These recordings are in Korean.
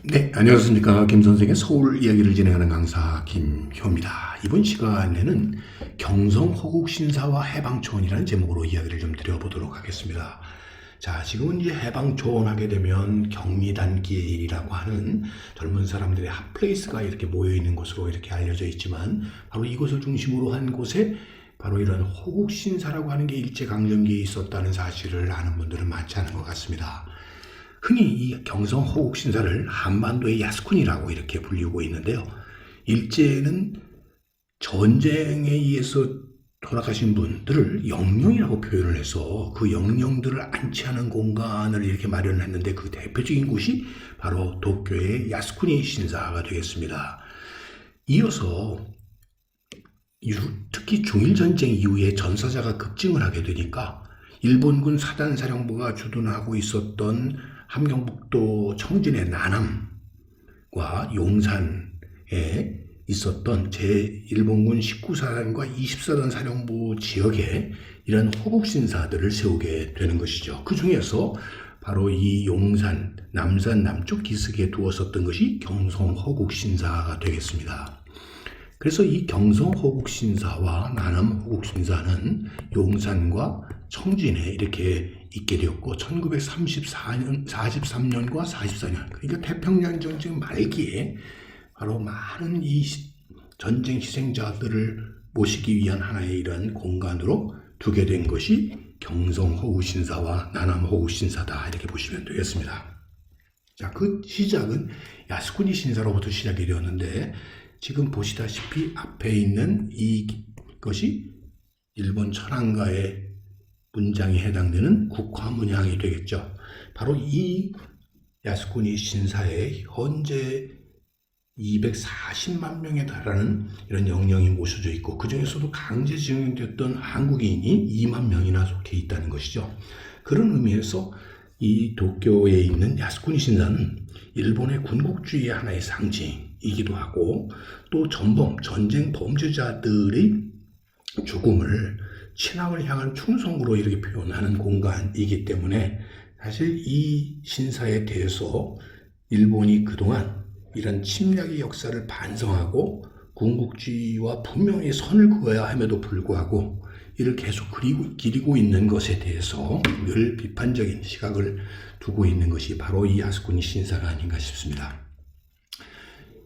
네, 안녕하십니까. 김 선생의 서울 이야기를 진행하는 강사 김효입니다. 이번 시간에는 경성 호국신사와 해방초원이라는 제목으로 이야기를 좀 드려보도록 하겠습니다. 자, 지금은 이제 해방초원하게 되면 경리단길이라고 하는 젊은 사람들의 핫플레이스가 이렇게 모여있는 곳으로 이렇게 알려져 있지만, 바로 이곳을 중심으로 한 곳에 바로 이런 호국신사라고 하는 게 일제강점기에 있었다는 사실을 아는 분들은 많지 않은 것 같습니다. 흔히 이 경성 호국신사를 한반도의 야스쿠니라고 이렇게 불리고 있는데요. 일제는 전쟁에 의해서 돌아가신 분들을 영령이라고 표현을 해서 그 영령들을 안치하는 공간을 이렇게 마련했는데, 그 대표적인 곳이 바로 도쿄의 야스쿠니 신사가 되겠습니다. 이어서 특히 중일전쟁 이후에 전사자가 급증을 하게 되니까 일본군 사단사령부가 주둔하고 있었던 함경북도 청진의 나남과 용산에 있었던 제1본군 19사단과 20사단 사령부 지역에 이런 호국신사들을 세우게 되는 것이죠. 그 중에서 바로 이 용산, 남산 남쪽 기슭에 두었었던 것이 경성 호국신사가 되겠습니다. 그래서 이 경성 호국신사와 나남 호국신사는 용산과 청진에 이렇게 있게 되었고, 1943년과 44년, 그러니까 태평양 전쟁 말기에 바로 많은 이 전쟁 희생자들을 모시기 위한 하나의 이런 공간으로 두게 된 것이 경성 호국신사와 나남 호국신사다, 이렇게 보시면 되겠습니다. 자, 그 시작은 야스쿠니 신사로부터 시작이 되었는데, 지금 보시다시피 앞에 있는 이것이 일본 철학가의 문장에 해당되는 국화문양이 되겠죠. 바로 이 야스쿠니 신사에 현재 240만 명에 달하는 이런 영령이 모셔져 있고, 그 중에서도 강제징용됐던 한국인이 2만 명이나 속해 있다는 것이죠. 그런 의미에서 이 도쿄에 있는 야스쿠니 신사는 일본의 군국주의의 하나의 상징이기도 하고, 또 전쟁 범죄자들의 죽음을 신앙을 향한 충성으로 이렇게 표현하는 공간이기 때문에, 사실 이 신사에 대해서 일본이 그동안 이런 침략의 역사를 반성하고 군국주의와 분명히 선을 그어야 함에도 불구하고 이를 계속 기리고 있는 것에 대해서 늘 비판적인 시각을 두고 있는 것이 바로 이 야스쿠니 신사가 아닌가 싶습니다.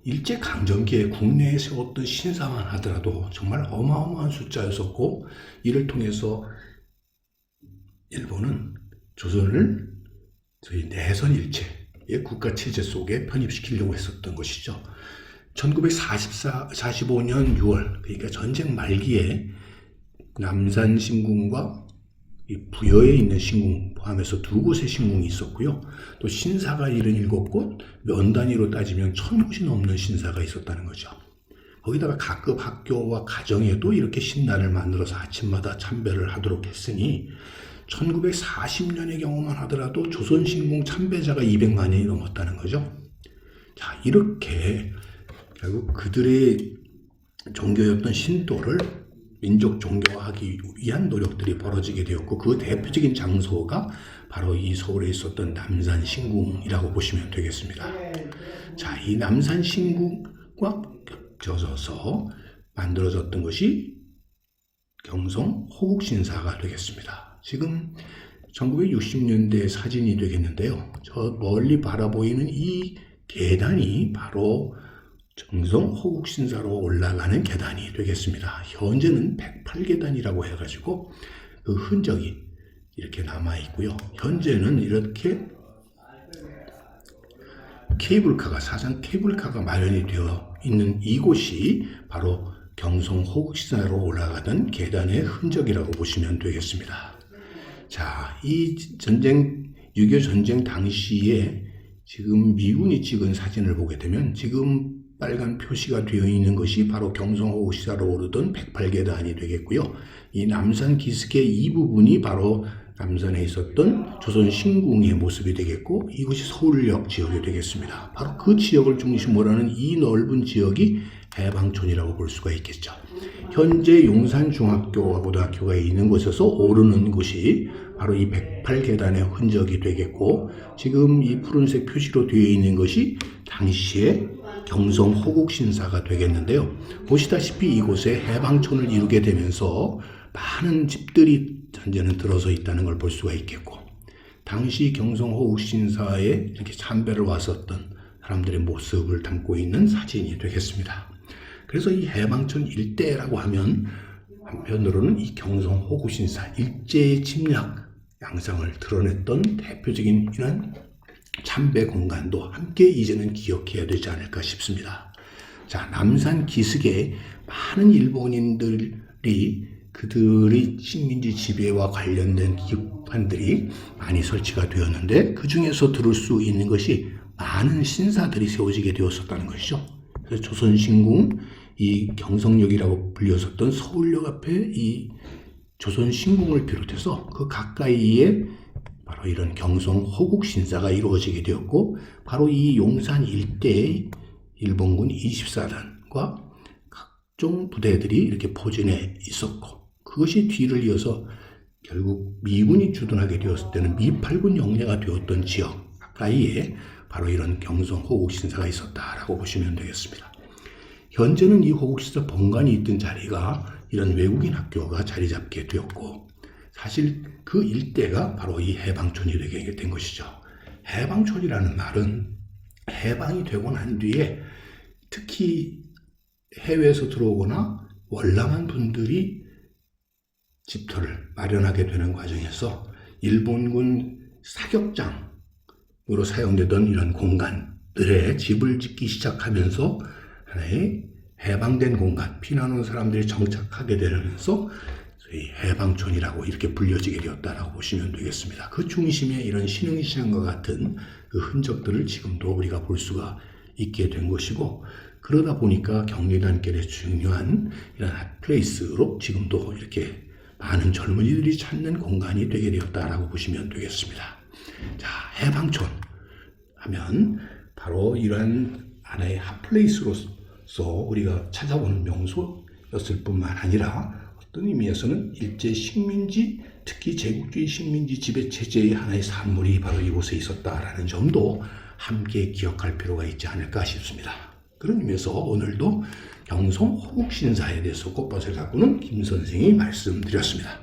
일제강점기에 국내에 세웠던 신사만 하더라도 정말 어마어마한 숫자였었고, 이를 통해서 일본은 조선을 저희 내선일체의 국가체제 속에 편입시키려고 했었던 것이죠. 1945년 6월, 그러니까 전쟁 말기에 남산 신궁과 부여에 있는 신궁 포함해서 2곳의 신궁이 있었고요. 또 신사가 77곳, 면 단위로 따지면 1000곳이 넘는 신사가 있었다는 거죠. 거기다가 각급 학교와 가정에도 이렇게 신단을 만들어서 아침마다 참배를 하도록 했으니 1940년의 경우만 하더라도 조선신궁 참배자가 200만이 넘었다는 거죠. 자, 이렇게 결국 그들의 종교였던 신도를 민족 종교화하기 위한 노력들이 벌어지게 되었고, 그 대표적인 장소가 바로 이 서울에 있었던 남산 신궁이라고 보시면 되겠습니다. 자, 이 남산 신궁과 겹쳐져서 만들어졌던 것이 경성 호국신사가 되겠습니다. 지금 1960년대 사진이 되겠는데요. 저 멀리 바라보이는 이 계단이 바로 경성 호국신사로 올라가는 계단이 되겠습니다. 현재는 108계단이라고 해가지고 그 흔적이 이렇게 남아 있고요. 현재는 이렇게 사상 케이블카가 마련이 되어 있는 이곳이 바로 경성 호국신사로 올라가던 계단의 흔적이라고 보시면 되겠습니다. 자, 이 6.25 전쟁 당시에 지금 미군이 찍은 사진을 보게 되면 지금 빨간 표시가 되어 있는 것이 바로 경성 호국신사로 오르던 108계단이 되겠고요. 이 남산 기슭의 이 부분이 바로 남산에 있었던 조선 신궁의 모습이 되겠고, 이것이 서울역 지역이 되겠습니다. 바로 그 지역을 중심으로 하는 이 넓은 지역이 해방촌이라고 볼 수가 있겠죠. 현재 용산중학교와 고등학교가 있는 곳에서 오르는 곳이 바로 이 108계단의 흔적이 되겠고, 지금 이 푸른색 표시로 되어 있는 것이 당시에 경성 호국신사가 되겠는데요. 보시다시피 이곳에 해방촌을 이루게 되면서 많은 집들이 현재는 들어서 있다는 걸 볼 수가 있겠고, 당시 경성 호국신사에 이렇게 참배를 왔었던 사람들의 모습을 담고 있는 사진이 되겠습니다. 그래서 이 해방촌 일대라고 하면 한편으로는 이 경성 호국신사 일제의 침략 양상을 드러냈던 대표적인 이런 참배 공간도 함께 이제는 기억해야 되지 않을까 싶습니다. 자, 남산 기슭에 많은 일본인들이 그들의 식민지 지배와 관련된 기관들이 많이 설치가 되었는데, 그 중에서 들을 수 있는 것이 많은 신사들이 세워지게 되었었다는 것이죠. 그래서 조선신궁, 이 경성역이라고 불렸었던 서울역 앞에 이 조선신궁을 비롯해서 그 가까이에 바로 이런 경성 호국신사가 이루어지게 되었고, 바로 이 용산 일대의 일본군 24단과 각종 부대들이 이렇게 포진해 있었고, 그것이 뒤를 이어서 결국 미군이 주둔하게 되었을 때는 미8군 영내가 되었던 지역 가까이에 바로 이런 경성 호국신사가 있었다라고 보시면 되겠습니다. 현재는 이 호국신사 본관이 있던 자리가 이런 외국인 학교가 자리 잡게 되었고, 사실 그 일대가 바로 이 해방촌이 되게 된 것이죠. 해방촌이라는 말은 해방이 되고 난 뒤에 특히 해외에서 들어오거나 월남한 분들이 집터를 마련하게 되는 과정에서 일본군 사격장으로 사용되던 이런 공간들에 집을 짓기 시작하면서 하나의 해방된 공간, 피난 온 사람들이 정착하게 되면서 저희 해방촌이라고 이렇게 불려지게 되었다라고 보시면 되겠습니다. 그 중심에 이런 신흥시장과 같은 그 흔적들을 지금도 우리가 볼 수가 있게 된 것이고, 그러다 보니까 경리단길의 중요한 이런 핫플레이스로 지금도 이렇게 많은 젊은이들이 찾는 공간이 되게 되었다라고 보시면 되겠습니다. 자, 해방촌 하면 바로 이러한 하나의 핫플레이스로서 우리가 찾아오는 명소였을 뿐만 아니라 어떤 의미에서는 일제 식민지, 특히 제국주의 식민지 지배 체제의 하나의 산물이 바로 이곳에 있었다라는 점도 함께 기억할 필요가 있지 않을까 싶습니다. 그런 의미에서 오늘도 경성 호국신사에 대해서 꽃밭을 가꾸는 김 선생이 말씀드렸습니다.